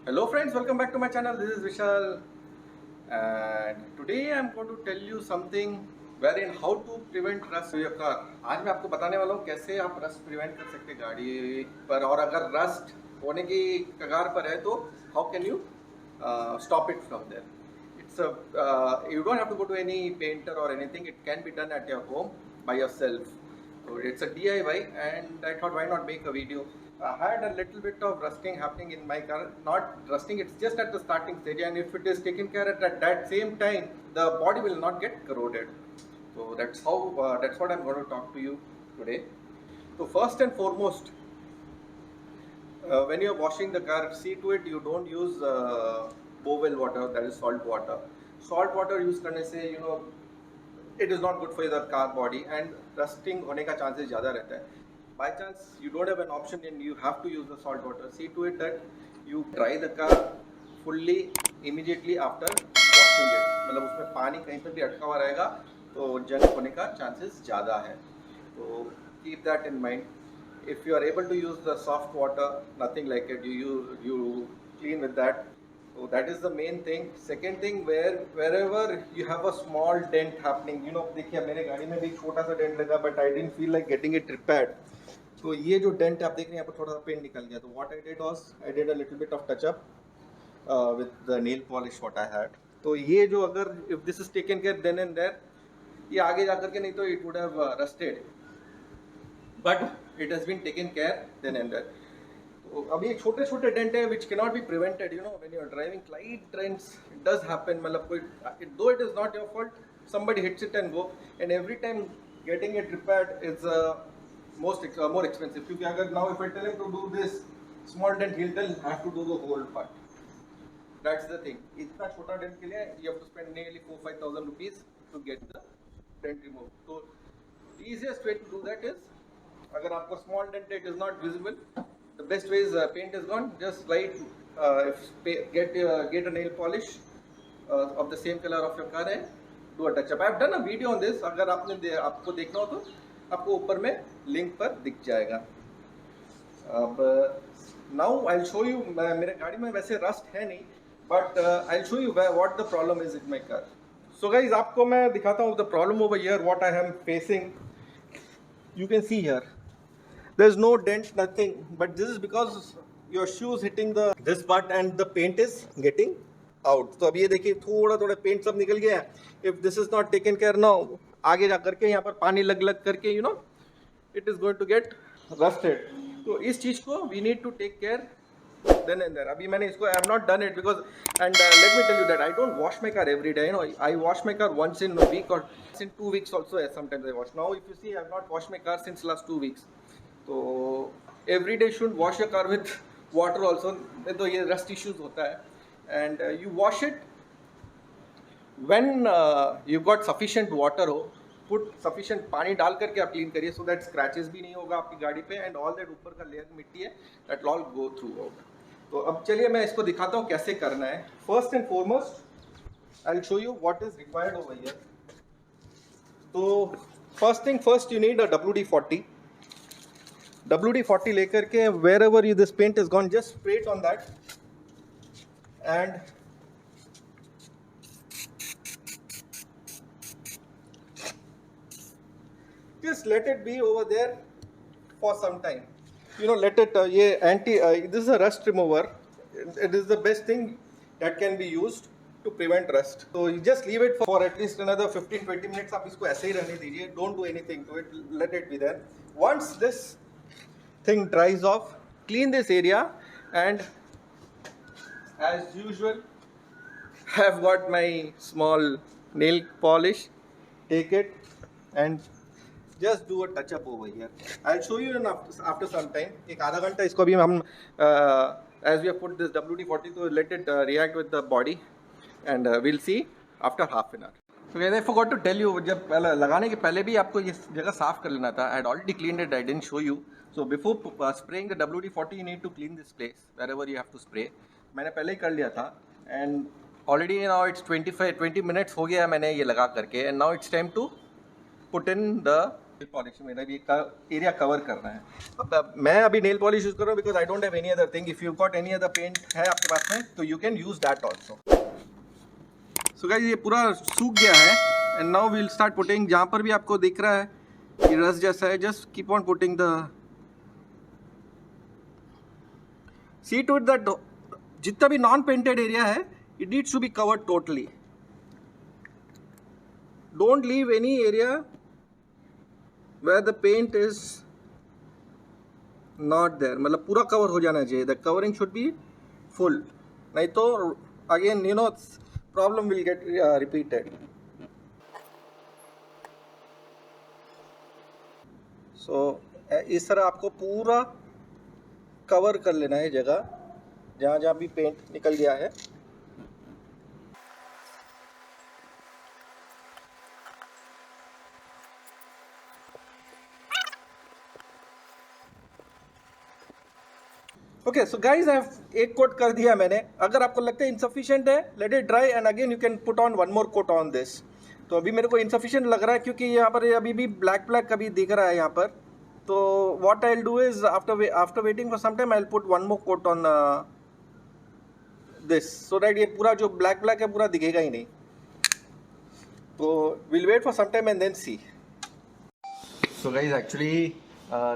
Hello friends, welcome back to my channel. This is Vishal and today I am going to tell you something wherein how to prevent rust in your car. आज मैं आपको बताने वाला हूँ कैसे आप rust prevent कर सकते हैं गाड़ी पर, और अगर रस्ट होने की कगार पर है तो how can you stop it from there. It's a you don't have to go to any painter or anything. It can be done at your home by yourself. So it's a DIY and I thought why not make a video. I had a little bit of rusting happening in my car. Not rusting, it's just at the starting stage, and if it is taken care of at that same time, the body will not get corroded. So that's how that's what I'm going to talk to you today. So first and foremost, when you're washing the car, see to it you don't use bowel water, that is salt water. Salt water use करने से it is not good for the car body and rusting होने का chances ज़्यादा रहता है. By chance you don't have an option and you have to use the salt water, see to it that you dry the car fully immediately after washing it. मतलब उसमें पानी कहीं पर भी अटका हुआ रहेगा तो जंग होने का chances ज़्यादा है. So keep that in mind. If you are able to use the soft water, nothing like it, you clean with that. So that is the main thing. Second thing, wherever you have a small dent happening, देखिए मेरे गाड़ी में भी छोटा सा dent लगा, but I didn't feel like getting it repaired. तो ये जो डेंट आप देख रहे हैं यहाँ पर थोड़ा सा पेंट निकल गया. तो what I did was I did a little bit of touch up with the nail polish what I had. तो ये जो अगर if this is taken care then and there, ये आगे जा करके नहीं तो it would have rusted. But it has been taken care then and there. तो अभी एक छोटे छोटे डेंट है which cannot be prevented. When you are driving, slight dents, it does happen. मतलब कोई though it is not your fault, somebody hits it and go, and every time getting it repaired is more expensive. क्योंकि अगर now if I tell him to do this small dent, he'll then have to do the whole part. That's the thing. इतना छोटा dent के लिए you have to spend nearly 4,000-5,000 rupees to get the dent removed. So the easiest way to do that is, अगर आपको small dent it is not visible, the best way is paint is gone. Just get a nail polish of the same color of your car and do a touch up. I have done a video on this. अगर आपको देखना हो तो आपको ऊपर में link पर दिख जाएगा. अब now I'll show you. मेरे गाड़ी में वैसे रस्ट है नहीं, but I'll show you what the problem is in my car. So guys, आपको मैं दिखाता हूँ the problem over here what I am facing. You can see here. There's no dent, nothing, but this is because your shoes hitting this part and the paint is getting out. तो अब ये देखिए थोड़ा paint सब निकल गया है. If this is not taken care now, आगे जा करके यहाँ पर पानी लग करके it is going to get rusted. तो इस चीज़ को we need to take care then and there. अभी मैंने इसको I have not done it because and let me tell you that I don't wash my car every day. I wash my car once in a week or in 2 weeks also. Sometimes I wash. Now if you see, I have not washed my car since last 2 weeks. तो every day should wash your car with water also. तो ये rust issues होता है and you wash it when you got sufficient water हो. Put sufficient पानी डाल करके आप क्लीन करिए सो दैट स्क्रैचेस भी नहीं होगा आपकी गाड़ी पे एंड ऑल दैट ऊपर का लेयर मिट्टी है that all go through out. तो अब चलिए मैं इसको दिखाता हूँ कैसे करना है. First and foremost I will show you what is required over here. तो first thing first you need a WD-40. WD-40 लेकर के wherever this paint is gone, just spray it on that and just let it be over there for some time. Let it this is a rust remover. It is the best thing that can be used to prevent rust. So you just leave it for at least another 15-20 minutes. आप इसको ऐसे ही रहने दीजिए. Don't do anything to it. Let it be there. Once this thing dries off, clean this area, and as usual I've got my small nail polish. Take it and just do a touch up over here. I'll show you after some time. एक आधा घंटा इसको भी हम as we have put this WD-40 to let it react with the body and we'll see after half an hour. So guys, I forgot to tell you, जब लगाने के पहले भी आपको ये जगह साफ कर लेना था. I had already cleaned it. I didn't show you. So before spraying the WD-40, you need to clean this place wherever you have to spray. मैंने पहले ही कर लिया था and already now it's 20 minutes हो गया मैंने ये लगा करके and now it's time to put in the nail polish मेरा भी एरिया कवर करना है। अब मैं अभी नेल पॉलिश यूज कर रहा हूँ because I don't have any other thing. If you got any other paint है आपके पास में तो you can use that also. So guys ये पूरा सूख गया है and now we will start putting. जहाँ पर भी आपको दिख रहा है ये रस जैसा है, just keep on putting the see to it that जितना भी नॉन पेंटेड एरिया है it needs to be covered totally. Don't leave any area where the paint is not there, मतलब पूरा कवर हो जाना चाहिए। the covering should be full, नहीं तो again you know problem will get repeated. so इस तरह आपको पूरा कवर कर लेना है जगह जहाँ जहाँ भी पेंट निकल गया है। ओके सो गाइज एक कोट कर दिया मैंने। अगर आपको लगता है इनसफिशिएंट है let it dry and again you can put on one more coat on this. तो अभी मेरे को इनसफिशिएंट लग रहा है क्योंकि यहाँ पर अभी भी ब्लैक ब्लैक अभी दिख रहा है यहाँ पर। तो what I will do is after waiting for some time I will put one more coat on this so that ये पूरा जो ब्लैक ब्लैक है पूरा दिखेगा ही नहीं। तो will wait for some time and then see. So guys actually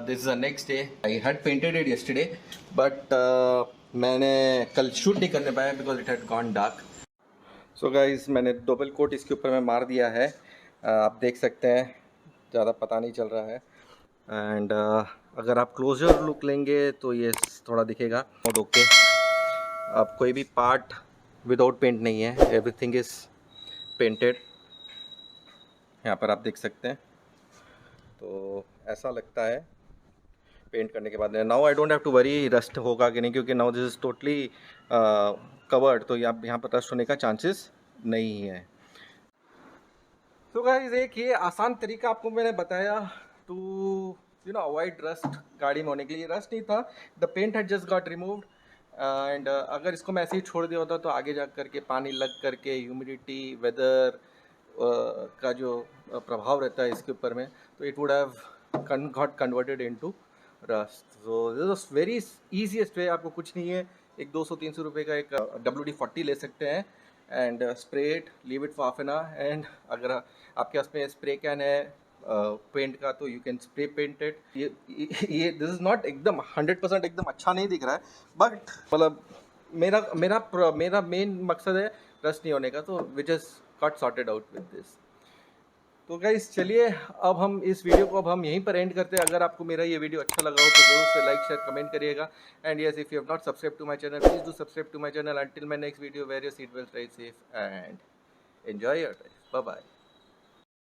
this is the next day. I had painted it yesterday, but मैंने कल शूट नहीं करने पाया because it had gone dark. So guys मैंने डबल कोट इसके ऊपर में मार दिया है। आप देख सकते हैं ज़्यादा पता नहीं चल रहा है। एंड अगर आप क्लोजर लुक लेंगे तो ये थोड़ा दिखेगा। और ओके अब कोई भी पार्ट विदाउट पेंट नहीं है, एवरीथिंग इज़ पेंटेड। यहाँ पर आप देख सकते हैं तो ऐसा लगता है पेंट करने के बाद। Now I don't have to worry rust होगा कि नहीं, क्योंकि now this is totally covered, तो यहाँ पर रस्ट होने का चांसेस नहीं है। तो गाइस एक ये आसान तरीका आपको मैंने बताया to you know avoid rust गाड़ी में होने के लिए। रस्ट नहीं था, the paint had just got removed and अगर इसको मैं ऐसे ही छोड़ दिया होता तो आगे जा करके पानी लग करके ह्यूमिडिटी वेदर का जो प्रभाव रहता है इसके ऊपर में, तो it would have got converted into rust. So this is very easiest वे। आपको कुछ नहीं है, एक 200-300 रुपये का एक WD-40 ले सकते हैं and spray it, leave it for half an hour. And अगर आपके पास में स्प्रे कैन है पेंट का तो you can spray paint it. ये दिस इज़ नॉट एकदम 100% एकदम अच्छा नहीं दिख रहा है, बट मतलब मेरा मेन मकसद है रस्ट नहीं होने का, तो which is got sorted out with this. तो गाइस चलिए अब हम इस वीडियो को अब हम यहीं पर एंड करते हैं। अगर आपको मेरा ये वीडियो अच्छा लगा हो तो जरूर से लाइक शेयर कमेंट करिएगा। And yes if you have not subscribe to my channel please do subscribe to my channel. Until my next video, wear your seat belt, stay safe and enjoy your life. Bye bye.